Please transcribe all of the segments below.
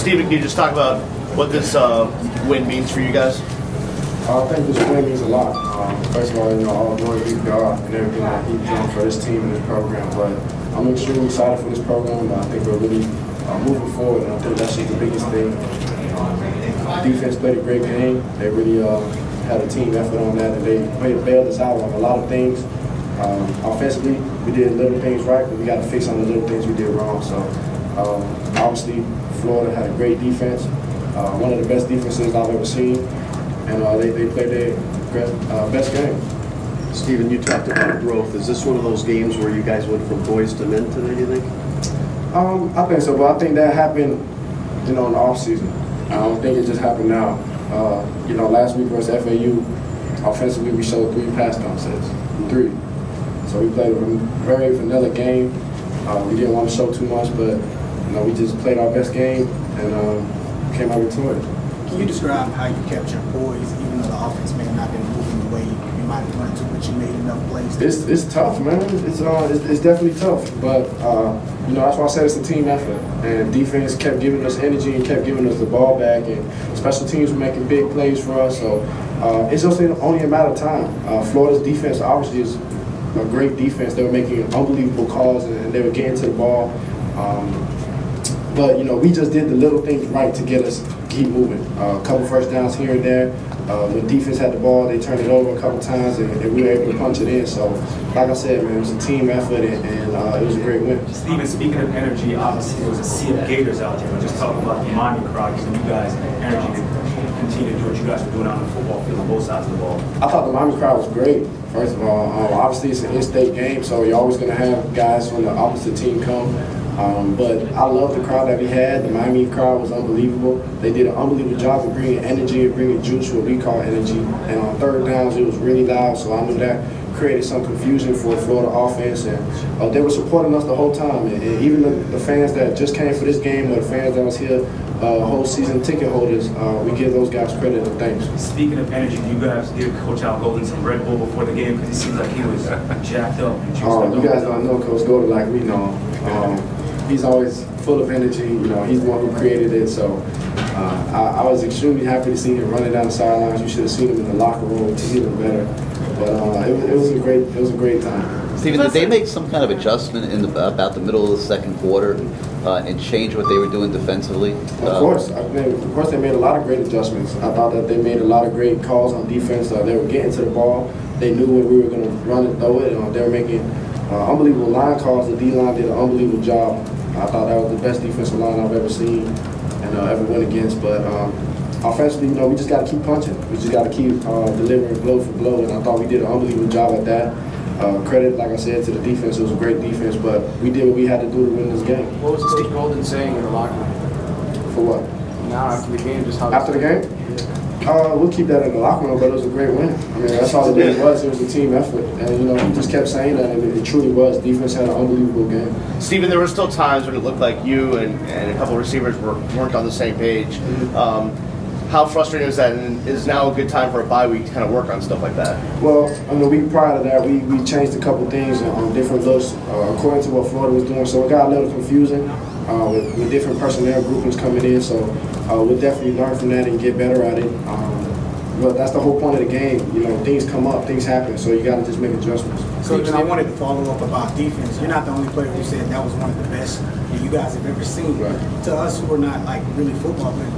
Steven, can you just talk about what this win means for you guys? I think this win means a lot. First of all, all glory be to God and everything that He's done for this team and this program. But I'm extremely excited for this program. I think we're really moving forward, and I think that's just the biggest thing. Defense played a great game. They really had a team effort on that, and they bailed us out on a lot of things. Offensively, we did little things right, but we got to fix on the little things we did wrong. So, obviously, Florida had a great defense, one of the best defenses I've ever seen, and they played their best game. Steven, you talked about growth. Is this one of those games where you guys went from boys to men today, do you think? I think so, but I think that happened, in the off season. I don't think it just happened now. Last week versus FAU, offensively we showed 3 pass concepts, 3. So we played a very vanilla game. We didn't want to show too much, but we just played our best game and came out victorious. Can you describe how you kept your poise, even though the offense may have not been moving the way you might have wanted to, but you made enough plays? It's tough, man. It's definitely tough, but that's why I said it's a team effort. And defense kept giving us energy and kept giving us the ball back, and special teams were making big plays for us. So it's just only a matter of time. Florida's defense obviously is a great defense. They were making unbelievable calls and they were getting to the ball. But we just did the little things right to get us keep moving. A couple first downs here and there. When defense had the ball, they turned it over a couple times, and we were able to punch it in. So, like I said, man, it was a team effort, and it was a great win. Steven, speaking of energy, obviously there was a sea of Gators out there. Just talking about the Miami crowd, giving you guys energy to continue to do what you guys were doing on the football field on both sides of the ball. I thought the Miami crowd was great. First of all, obviously it's an in-state game, so you're always going to have guys from the opposite team come. But I love the crowd that we had. The Miami crowd was unbelievable. They did an unbelievable job of bringing energy and bringing juice, what we call energy. And on third downs, it was really loud, so I knew that created some confusion for the Florida offense. And they were supporting us the whole time. And even the fans that just came for this game, or the fans that was here, whole season ticket holders, we give those guys credit and thanks. Speaking of energy, do you guys give Coach Al Golden some Red Bull before the game? Because he seems like he was jacked up. And you guys don't know Coach Golden like we know him. He's always full of energy. He's the one who created it. So I was extremely happy to see him running down the sidelines. You should have seen him in the locker room. He's even better. But it was a great time. Steven, did they make some kind of adjustment in about the middle of the second quarter and change what they were doing defensively? Of course they made a lot of great adjustments. I thought that they made a lot of great calls on defense. They were getting to the ball. They knew when we were going to run and throw it. They were making unbelievable line calls. The D-line did an unbelievable job. I thought that was the best defensive line I've ever seen and ever went against. But offensively, we just got to keep punching. We just got to keep delivering blow for blow. And I thought we did an unbelievable job at that. Credit, like I said, to the defense. It was a great defense, but we did what we had to do to win this game. What was Coach Golden saying in the locker room? For what? Now after the game, just how. After the game? We'll keep that in the locker room, but it was a great win. I mean, that's all it was. It was a team effort. And, he just kept saying that, and it truly was. Defense had an unbelievable game. Steven, there were still times when it looked like you and a couple of receivers weren't on the same page. How frustrating is that, and is now a good time for a bye week to kind of work on stuff like that? Well, the week prior to that, we changed a couple things on different looks according to what Florida was doing, so it got a little confusing with different personnel groupings coming in, so we'll definitely learn from that and get better at it. But that's the whole point of the game. Things come up, things happen, so you got to just make adjustments. Coach, I wanted to follow up about defense. You're not the only player who said that was one of the best that you guys have ever seen. Right. To us who are not really football players,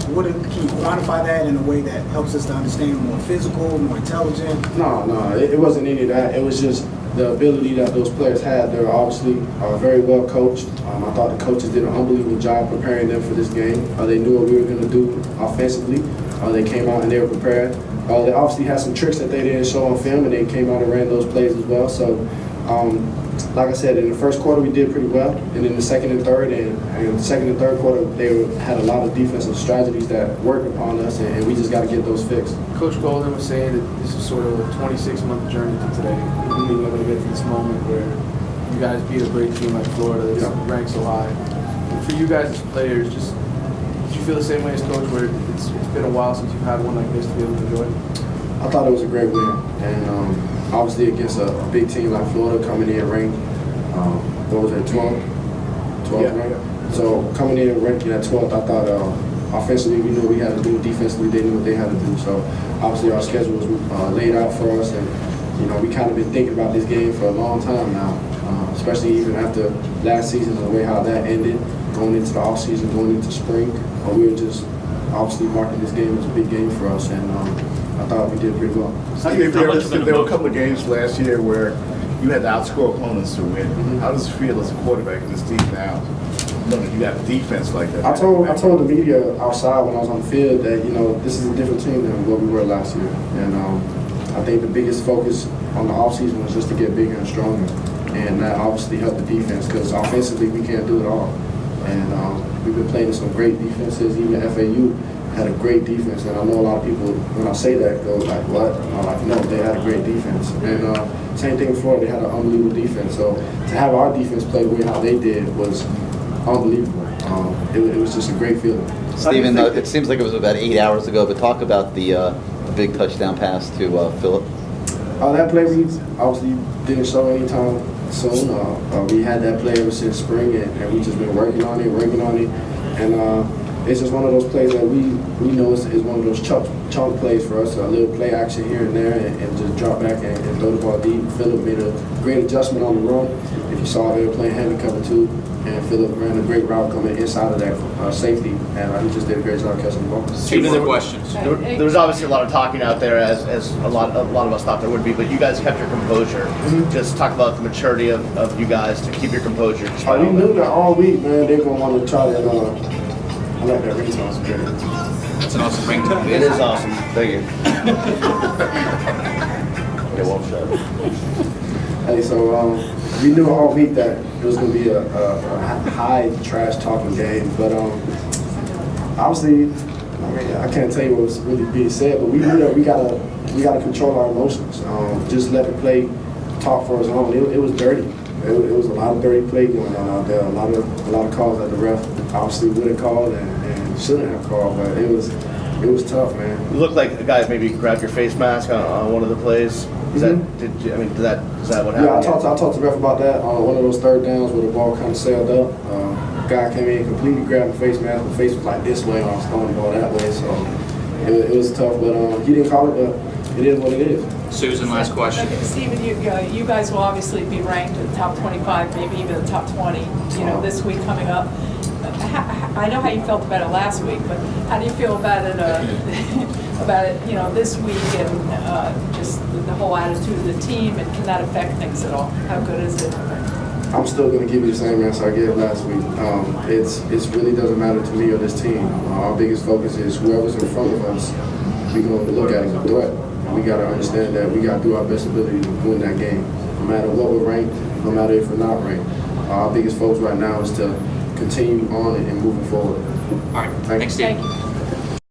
can you quantify that in a way that helps us to understand more physical, more intelligent? No, it wasn't any of that. It was just the ability that those players had. They were obviously very well coached. I thought the coaches did an unbelievable job preparing them for this game. They knew what we were going to do offensively. They came out and they were prepared. They obviously had some tricks that they didn't show on film, and they came out and ran those plays as well. So, like I said, in the first quarter we did pretty well, and in the second and third, and the second and third quarter they had a lot of defensive strategies that worked upon us, and we just got to get those fixed. Coach Golden was saying that this is sort of a 26-month journey to today, being able to get to this moment where you guys beat a great team like Florida that's ranked so high. And for you guys as players, just did you feel the same way as Coach, where it's been a while since you've had one like this to be able to enjoy it? I thought it was a great win, and obviously against a big team like Florida coming in ranked, what was it, 12th ranked? So coming in ranking at 12th, I thought offensively we knew what we had to do. Defensively, they knew what they had to do. So obviously our schedule was laid out for us, and we kind of been thinking about this game for a long time now, especially even after last season and the way how that ended, going into the off season, going into spring. We were just obviously marking this game as a big game for us, and I thought we did pretty well. There were a couple of games last year where you had to outscore opponents to win. How does it feel as a quarterback in this team now, knowing you got a defense like that? I told the media outside when I was on the field that this is a different team than what we were last year, and I think the biggest focus on the offseason was just to get bigger and stronger, and that obviously helped the defense because offensively we can't do it all, and we've been playing some great defenses. Even FAU had a great defense, and I know a lot of people, when I say that, go like, what? I'm like, no, they had a great defense. And same thing with Florida, they had an unbelievable defense. So to have our defense play the way how they did was unbelievable. It was just a great feeling. Stephen, it seems like it was about 8 hours ago, but talk about the big touchdown pass to Phillip. That play we obviously didn't show any time soon. We had that play ever since spring, and we just been working on it, and it's just one of those plays that we know is one of those chunk plays for us, a little play action here and there, and just drop back and throw the ball deep. Phillip made a great adjustment on the run. If you saw, they were playing heavy cover 2, and Phillip ran a great route coming inside of that safety, and he just did a great job catching the ball. Two more questions. There was obviously a lot of talking out there, as a lot of us thought there would be, but you guys kept your composure. Just talk about the maturity of you guys to keep your composure. We knew that all week, man, they're going to want to try to I like that ringtone. It's great. That's an awesome ringtone. It is awesome. Thank you. It won't show. Hey, so we knew all week that it was going to be a high trash talking game, but obviously, I can't tell you what was really being said, but we knew that we gotta control our emotions. Just let the play talk for us own. It was dirty. It was a lot of dirty play going on out there. A lot of calls that the ref obviously would have called and shouldn't have called, but it was tough, man. You looked like a guy maybe grabbed your face mask on one of the plays. Is that what happened? Yeah, I talked to the ref about that on one of those third downs where the ball kind of sailed up. Guy came in, completely grabbed the face mask. The face was like this way, and I was throwing the ball that way. So it was tough, but he didn't call it. But it is what it is. Susan, last question. Stephen, you guys will obviously be ranked in the top 25, maybe even the top 20. This week coming up. I know how you felt about it last week, but how do you feel about it? This week and just the whole attitude of the team, and can that affect things at all? How good is it? I'm still going to give you the same answer I gave last week. It really doesn't matter to me or this team. Our biggest focus is whoever's in front of us. We're going to look at it as a threat. And we got to understand that we got to do our best ability to win that game, no matter what we're ranked, no matter if we're not ranked. Our biggest focus right now is to continue on and moving forward. All right. Thanks, Steve. Thank you.